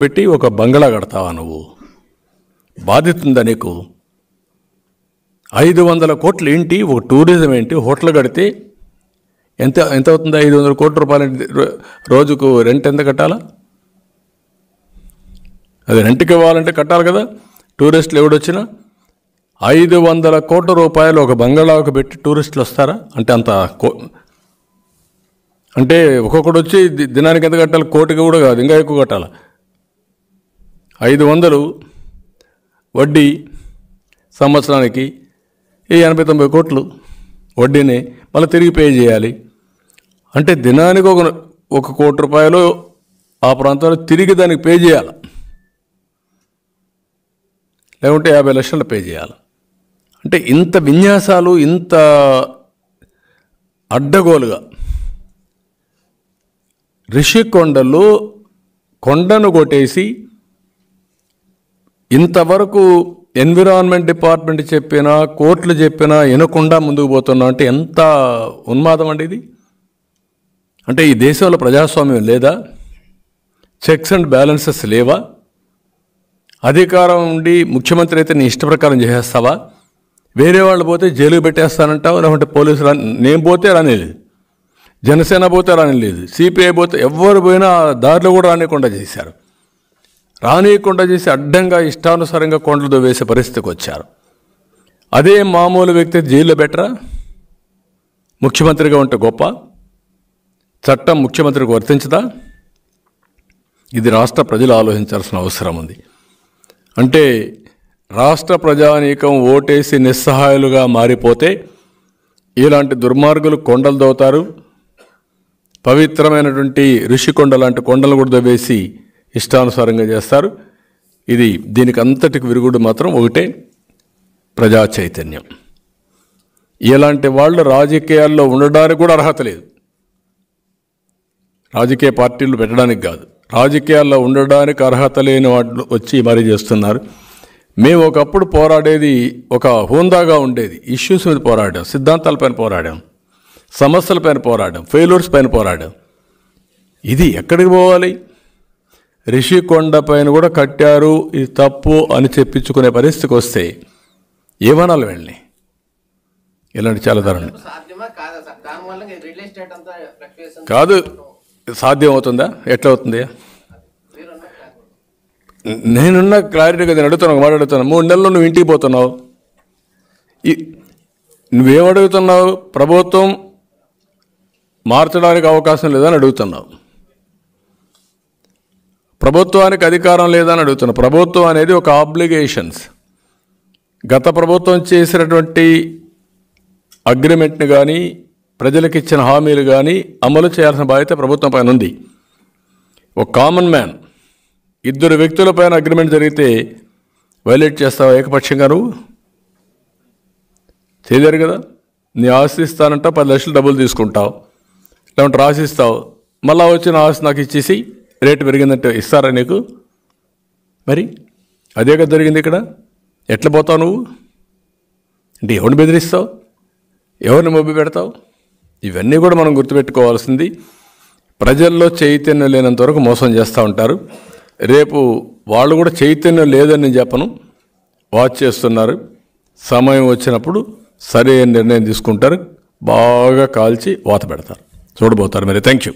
పెట్టి ఒక బంగళా కడతావా నువ్వు? బాధ్యత ఉందా నీకు? 500 కోట్లు ఏంటి, ఒక టూరిజం ఏంటి, హోటల్ కడితే ఎంత ఎంత అవుతుంది? 500 కోట్ల రూపాయలు రోజుకు రెంట్ ఎంత కట్టాలా? అది రెంట్కి ఇవ్వాలంటే కట్టాలి కదా. టూరిస్టులు ఎవడొచ్చినా 500 కోట్ల రూపాయలు ఒక బంగళాకు పెట్టి టూరిస్టులు వస్తారా? అంటే అంత అంటే ఒక్కొక్కడు వచ్చి దినానికి ఎంత కట్టాలి? కోటికి కూడా కాదు, ఇంకా ఎక్కువ కట్టాలి. 500 వడ్డీ సంవత్సరానికి 80-90 కోట్లు వడ్డీని మళ్ళీ తిరిగి పే చేయాలి. అంటే దినానికి ఒక కోటి రూపాయలు ఆ ప్రాంతంలో తిరిగి దానికి పే చేయాలి, లేకుంటే 50 లక్షలు పే చేయాలి. అంటే ఇంత విన్యాసాలు, ఇంత అడ్డగోలుగా రిషికొండలో కొండను కొట్టేసి ఇంతవరకు ఎన్విరాన్మెంట్ డిపార్ట్మెంట్ చెప్పినా, కోర్టులు చెప్పినా వినకుండా ముందుకు పోతున్నా అంటే ఎంత ఉన్మాదం అండి ఇది. అంటే ఈ దేశంలో ప్రజాస్వామ్యం లేదా? చెక్స్ అండ్ బ్యాలెన్సెస్ లేవా? అధికారం ఉండి ముఖ్యమంత్రి అయితే నీ ఇష్ట ప్రకారం చేసేస్తావా? వేరే వాళ్ళు పోతే జైలుకి పెట్టేస్తానంటావు, లేకుంటే పోలీసులు నేను పోతే రానిలేదు, జనసేన పోతే రానిలేదు, సిపిఐ పోతే ఎవరు పోయినా దారిలో కూడా రానియకుండా చేశారు. రానియకుండా చేసి అడ్డంగా ఇష్టానుసారంగా కొండలు వేసే పరిస్థితికి వచ్చారు. అదే మామూలు వ్యక్తి జైల్లో బెటరా? ముఖ్యమంత్రిగా ఉంటే గొప్ప? చట్టం ముఖ్యమంత్రికి వర్తించదా? ఇది రాష్ట్ర ప్రజలు ఆలోచించాల్సిన అవసరం ఉంది. అంటే రాష్ట్ర ప్రజానీకం ఓటేసి నిస్సహాయులుగా మారిపోతే ఇలాంటి దుర్మార్గులు కొండలు దోతారు. పవిత్రమైనటువంటి ఋషికొండ లాంటి కొండలు కూడా దవ్వేసి ఇష్టానుసారంగా చేస్తారు. దీనికి అంతటికి విరుగుడు మాత్రం ఒకటే, ప్రజా చైతన్యం. ఇలాంటి వాళ్ళు రాజకీయాల్లో ఉండడానికి కూడా అర్హత లేదు. రాజకీయ పార్టీలు పెట్టడానికి కాదు, రాజకీయాల్లో ఉండడానికి అర్హత లేని వాళ్ళు వచ్చి మరీ చేస్తున్నారు. మేము ఒకప్పుడు పోరాడేది ఒక హోందాగా ఉండేది. ఇష్యూస్ మీద పోరాడాం, సిద్ధాంతాలపైన పోరాడాం, సమస్యలపైన పోరాడాం, ఫెయిల్యూర్స్ పైన పోరాడాం. ఇది ఎక్కడికి పోవాలి? రిషికొండ పైన కూడా కట్టారు, ఇది తప్పు అని చెప్పించుకునే పరిస్థితికి వస్తే ఏమనాలి వెళ్ళి? ఇలాంటి చాలా దారుణం. కాదు, సాధ్యం అవుతుందా? ఎట్లా అవుతుంది? నేనున్న క్లారిటీగా నేను అడుగుతాను, ఒక మాట అడుగుతాను. 3 నెలల్లో నువ్వు ఇంటికి పోతున్నావు, నువ్వేమడుగుతున్నావు? ప్రభుత్వం మార్చడానికి అవకాశం లేదని అడుగుతున్నావు, ప్రభుత్వానికి అధికారం లేదని అడుగుతున్నావు. ప్రభుత్వం అనేది ఒక ఆబ్లిగేషన్స్. గత ప్రభుత్వం చేసినటువంటి అగ్రిమెంట్ని కానీ, ప్రజలకు ఇచ్చిన హామీలు కానీ అమలు చేయాల్సిన బాధ్యత ప్రభుత్వం పైన ఉంది. ఒక కామన్ మ్యాన్, 2 వ్యక్తుల పైన అగ్రిమెంట్ జరిగితే వైలేట్ చేస్తావు ఏకపక్షంగా? నువ్వు చేయలేరు కదా. నీ ఆస్తి ఇస్తానంట, 10 లక్షలు డబ్బులు తీసుకుంటావు, లేకుంటే రాసిస్తావు, మళ్ళా వచ్చిన ఆస్తి నాకు ఇచ్చేసి రేటు పెరిగిందంటే ఇస్తారా నీకు? మరి అదే కదా జరిగింది ఇక్కడ. ఎట్లా పోతావు నువ్వు? అంటే ఎవరిని బెదిరిస్తావు, ఎవరిని మొబ్బి పెడతావు? ఇవన్నీ కూడా మనం గుర్తుపెట్టుకోవాల్సింది. ప్రజల్లో చైతన్యం లేనంత వరకు మోసం చేస్తూ ఉంటారు. రేపు వాళ్ళు కూడా చైతన్యం లేదని నేను చెప్పను, వాచ్ చేస్తున్నారు. సమయం వచ్చినప్పుడు సరైన నిర్ణయం తీసుకుంటారు, బాగా కాల్చి వాత పెడతారు, చూడబోతారు. మరి థ్యాంక్ యూ.